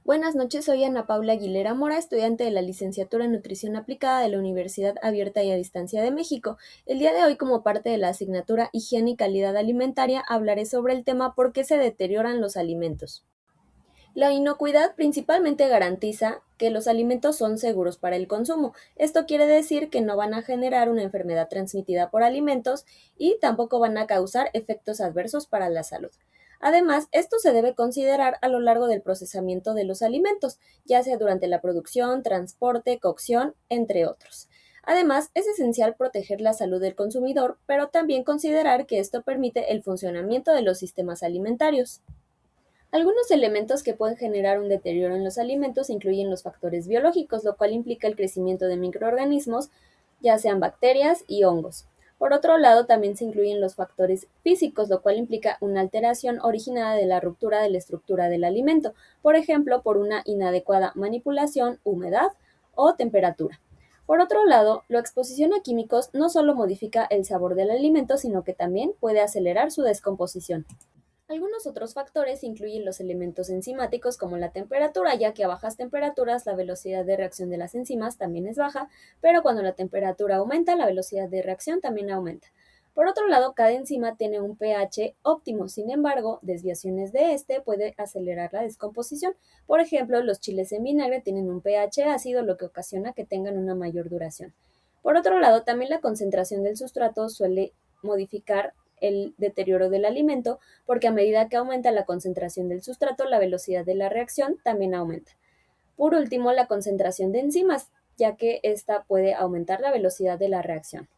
Buenas noches, soy Ana Paula Aguilera Mora, estudiante de la licenciatura en Nutrición Aplicada de la Universidad Abierta y a Distancia de México. El día de hoy, como parte de la asignatura Higiene y Calidad Alimentaria, hablaré sobre el tema ¿por qué se deterioran los alimentos? La inocuidad principalmente garantiza que los alimentos son seguros para el consumo. Esto quiere decir que no van a generar una enfermedad transmitida por alimentos y tampoco van a causar efectos adversos para la salud. Además, esto se debe considerar a lo largo del procesamiento de los alimentos, ya sea durante la producción, transporte, cocción, entre otros. Además, es esencial proteger la salud del consumidor, pero también considerar que esto permite el funcionamiento de los sistemas alimentarios. Algunos elementos que pueden generar un deterioro en los alimentos incluyen los factores biológicos, lo cual implica el crecimiento de microorganismos, ya sean bacterias y hongos. Por otro lado, también se incluyen los factores físicos, lo cual implica una alteración originada de la ruptura de la estructura del alimento, por ejemplo, por una inadecuada manipulación, humedad o temperatura. Por otro lado, la exposición a químicos no solo modifica el sabor del alimento, sino que también puede acelerar su descomposición. Algunos otros factores incluyen los elementos enzimáticos como la temperatura, ya que a bajas temperaturas la velocidad de reacción de las enzimas también es baja, pero cuando la temperatura aumenta, la velocidad de reacción también aumenta. Por otro lado, cada enzima tiene un pH óptimo, sin embargo, desviaciones de este puede acelerar la descomposición. Por ejemplo, los chiles en vinagre tienen un pH ácido, lo que ocasiona que tengan una mayor duración. Por otro lado, también la concentración del sustrato suele modificar el deterioro del alimento, porque a medida que aumenta la concentración del sustrato, la velocidad de la reacción también aumenta. Por último, la concentración de enzimas, ya que esta puede aumentar la velocidad de la reacción.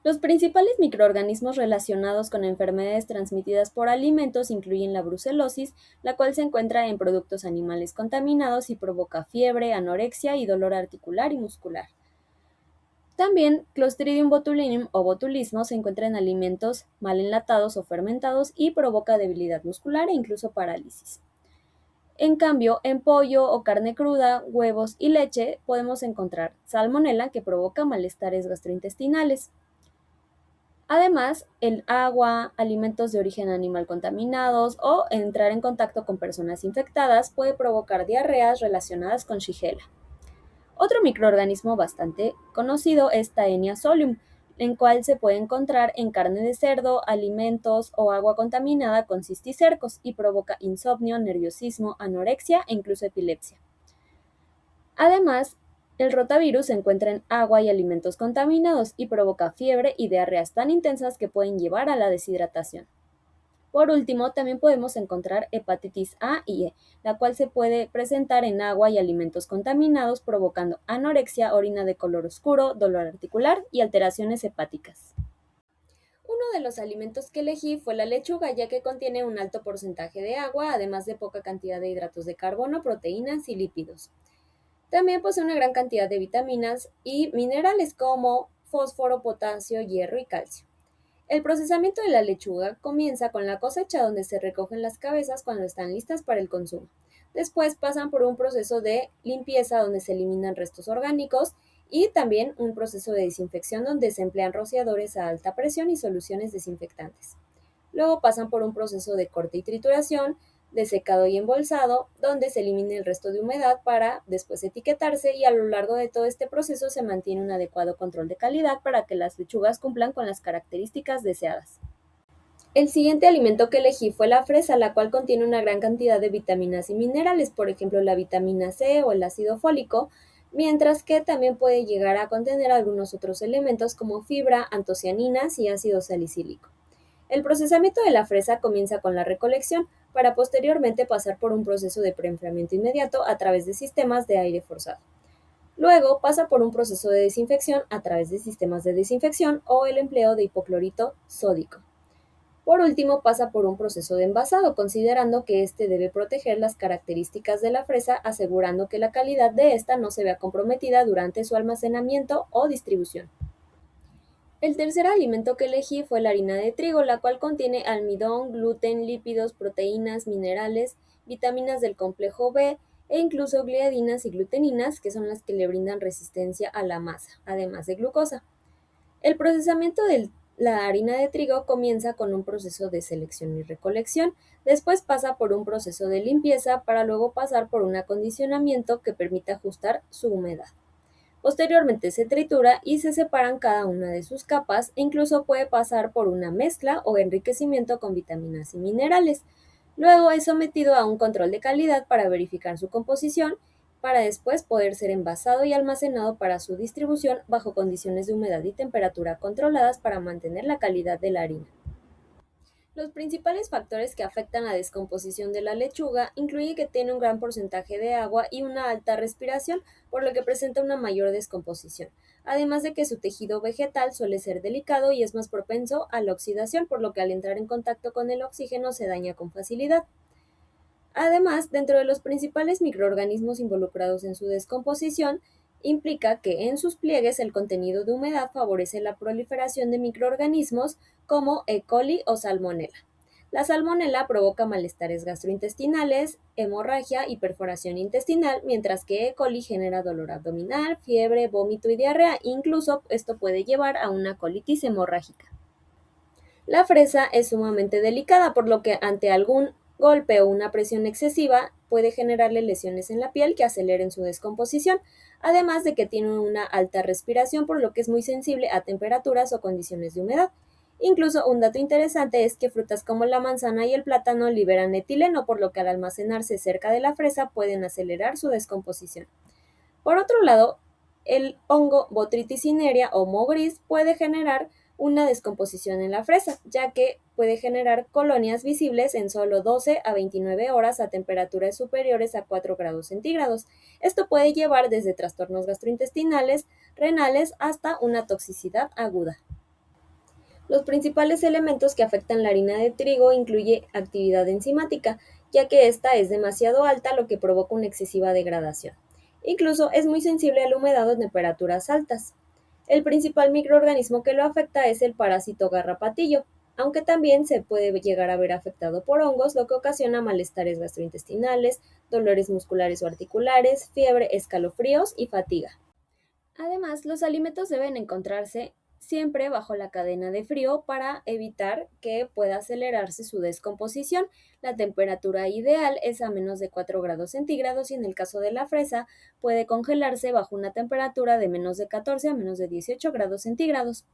Los principales microorganismos relacionados con enfermedades transmitidas por alimentos incluyen la brucelosis, la cual se encuentra en productos animales contaminados y provoca fiebre, anorexia y dolor articular y muscular. También Clostridium botulinum o botulismo se encuentra en alimentos mal enlatados o fermentados y provoca debilidad muscular e incluso parálisis. En cambio, en pollo o carne cruda, huevos y leche podemos encontrar salmonela que provoca malestares gastrointestinales. Además, el agua, alimentos de origen animal contaminados o entrar en contacto con personas infectadas puede provocar diarreas relacionadas con Shigella. Otro microorganismo bastante conocido es Taenia solium, en cual se puede encontrar en carne de cerdo, alimentos o agua contaminada con cisticercos y provoca insomnio, nerviosismo, anorexia e incluso epilepsia. Además, el rotavirus se encuentra en agua y alimentos contaminados y provoca fiebre y diarreas tan intensas que pueden llevar a la deshidratación. Por último, también podemos encontrar hepatitis A y E, la cual se puede presentar en agua y alimentos contaminados, provocando anorexia, orina de color oscuro, dolor articular y alteraciones hepáticas. Uno de los alimentos que elegí fue la lechuga, ya que contiene un alto porcentaje de agua, además de poca cantidad de hidratos de carbono, proteínas y lípidos. También posee una gran cantidad de vitaminas y minerales como fósforo, potasio, hierro y calcio. El procesamiento de la lechuga comienza con la cosecha, donde se recogen las cabezas cuando están listas para el consumo. Después pasan por un proceso de limpieza donde se eliminan restos orgánicos y también un proceso de desinfección donde se emplean rociadores a alta presión y soluciones desinfectantes. Luego pasan por un proceso de corte y trituración, de secado y embolsado, donde se elimina el resto de humedad para después etiquetarse, y a lo largo de todo este proceso se mantiene un adecuado control de calidad para que las lechugas cumplan con las características deseadas. El siguiente alimento que elegí fue la fresa, la cual contiene una gran cantidad de vitaminas y minerales, por ejemplo la vitamina C o el ácido fólico, mientras que también puede llegar a contener algunos otros elementos como fibra, antocianinas y ácido salicílico. El procesamiento de la fresa comienza con la recolección, para posteriormente pasar por un proceso de preenfriamiento inmediato a través de sistemas de aire forzado. Luego pasa por un proceso de desinfección a través de sistemas de desinfección o el empleo de hipoclorito sódico. Por último, pasa por un proceso de envasado, considerando que este debe proteger las características de la fresa, asegurando que la calidad de esta no se vea comprometida durante su almacenamiento o distribución. El tercer alimento que elegí fue la harina de trigo, la cual contiene almidón, gluten, lípidos, proteínas, minerales, vitaminas del complejo B e incluso gliadinas y gluteninas, que son las que le brindan resistencia a la masa, además de glucosa. El procesamiento de La harina de trigo comienza con un proceso de selección y recolección, después pasa por un proceso de limpieza para luego pasar por un acondicionamiento que permite ajustar su humedad. Posteriormente se tritura y se separan cada una de sus capas e incluso puede pasar por una mezcla o enriquecimiento con vitaminas y minerales. Luego es sometido a un control de calidad para verificar su composición, para después poder ser envasado y almacenado para su distribución bajo condiciones de humedad y temperatura controladas para mantener la calidad de la harina. Los principales factores que afectan la descomposición de la lechuga incluyen que tiene un gran porcentaje de agua y una alta respiración, por lo que presenta una mayor descomposición, además de que su tejido vegetal suele ser delicado y es más propenso a la oxidación, por lo que al entrar en contacto con el oxígeno se daña con facilidad. Además, dentro de los principales microorganismos involucrados en su descomposición, implica que en sus pliegues el contenido de humedad favorece la proliferación de microorganismos como E. coli o Salmonella. La salmonela provoca malestares gastrointestinales, hemorragia y perforación intestinal, mientras que E. coli genera dolor abdominal, fiebre, vómito y diarrea. Incluso esto puede llevar a una colitis hemorrágica. La fresa es sumamente delicada, por lo que ante algún golpe o una presión excesiva puede generarle lesiones en la piel que aceleren su descomposición, además de que tiene una alta respiración, por lo que es muy sensible a temperaturas o condiciones de humedad. Incluso un dato interesante es que frutas como la manzana y el plátano liberan etileno, por lo que al almacenarse cerca de la fresa pueden acelerar su descomposición. Por otro lado, el hongo Botrytis cinerea o moho gris puede generar una descomposición en la fresa, ya que puede generar colonias visibles en solo 12 a 29 horas a temperaturas superiores a 4 grados centígrados. Esto puede llevar desde trastornos gastrointestinales, renales, hasta una toxicidad aguda. Los principales elementos que afectan la harina de trigo incluye actividad enzimática, ya que esta es demasiado alta, lo que provoca una excesiva degradación. Incluso es muy sensible a la humedad o temperaturas altas. El principal microorganismo que lo afecta es el parásito garrapatillo, aunque también se puede llegar a ver afectado por hongos, lo que ocasiona malestares gastrointestinales, dolores musculares o articulares, fiebre, escalofríos y fatiga. Además, los alimentos deben encontrarse siempre bajo la cadena de frío para evitar que pueda acelerarse su descomposición. La temperatura ideal es a menos de 4 grados centígrados y en el caso de la fresa puede congelarse bajo una temperatura de menos de 14 a menos de 18 grados centígrados.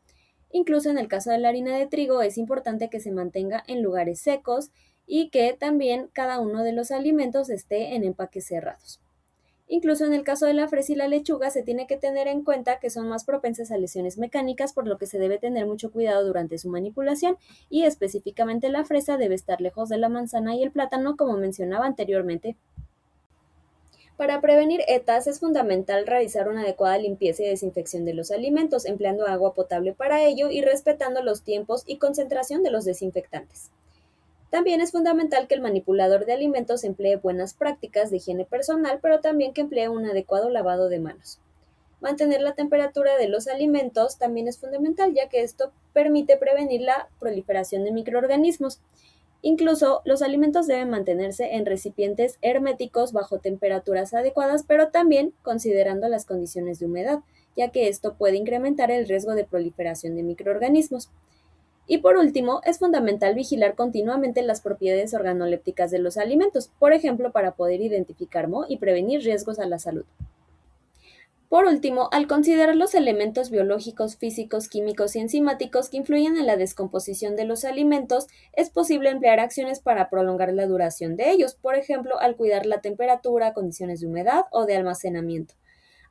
Incluso en el caso de la harina de trigo es importante que se mantenga en lugares secos y que también cada uno de los alimentos esté en empaques cerrados. Incluso en el caso de la fresa y la lechuga se tiene que tener en cuenta que son más propensas a lesiones mecánicas, por lo que se debe tener mucho cuidado durante su manipulación y específicamente la fresa debe estar lejos de la manzana y el plátano, como mencionaba anteriormente. Para prevenir ETAs es fundamental realizar una adecuada limpieza y desinfección de los alimentos, empleando agua potable para ello y respetando los tiempos y concentración de los desinfectantes. También es fundamental que el manipulador de alimentos emplee buenas prácticas de higiene personal, pero también que emplee un adecuado lavado de manos. Mantener la temperatura de los alimentos también es fundamental, ya que esto permite prevenir la proliferación de microorganismos. Incluso los alimentos deben mantenerse en recipientes herméticos bajo temperaturas adecuadas, pero también considerando las condiciones de humedad, ya que esto puede incrementar el riesgo de proliferación de microorganismos. Y por último, es fundamental vigilar continuamente las propiedades organolépticas de los alimentos, por ejemplo, para poder identificar moho y prevenir riesgos a la salud. Por último, al considerar los elementos biológicos, físicos, químicos y enzimáticos que influyen en la descomposición de los alimentos, es posible emplear acciones para prolongar la duración de ellos, por ejemplo, al cuidar la temperatura, condiciones de humedad o de almacenamiento.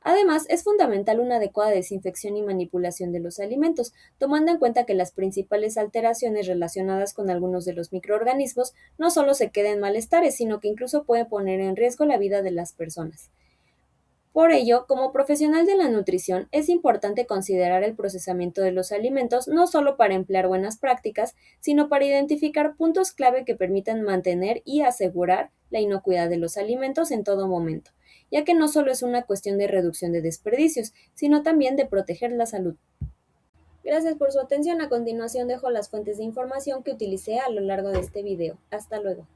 Además, es fundamental una adecuada desinfección y manipulación de los alimentos, tomando en cuenta que las principales alteraciones relacionadas con algunos de los microorganismos no solo se quedan en malestares, sino que incluso pueden poner en riesgo la vida de las personas. Por ello, como profesional de la nutrición, es importante considerar el procesamiento de los alimentos no solo para emplear buenas prácticas, sino para identificar puntos clave que permitan mantener y asegurar la inocuidad de los alimentos en todo momento, ya que no solo es una cuestión de reducción de desperdicios, sino también de proteger la salud. Gracias por su atención. A continuación dejo las fuentes de información que utilicé a lo largo de este video. Hasta luego.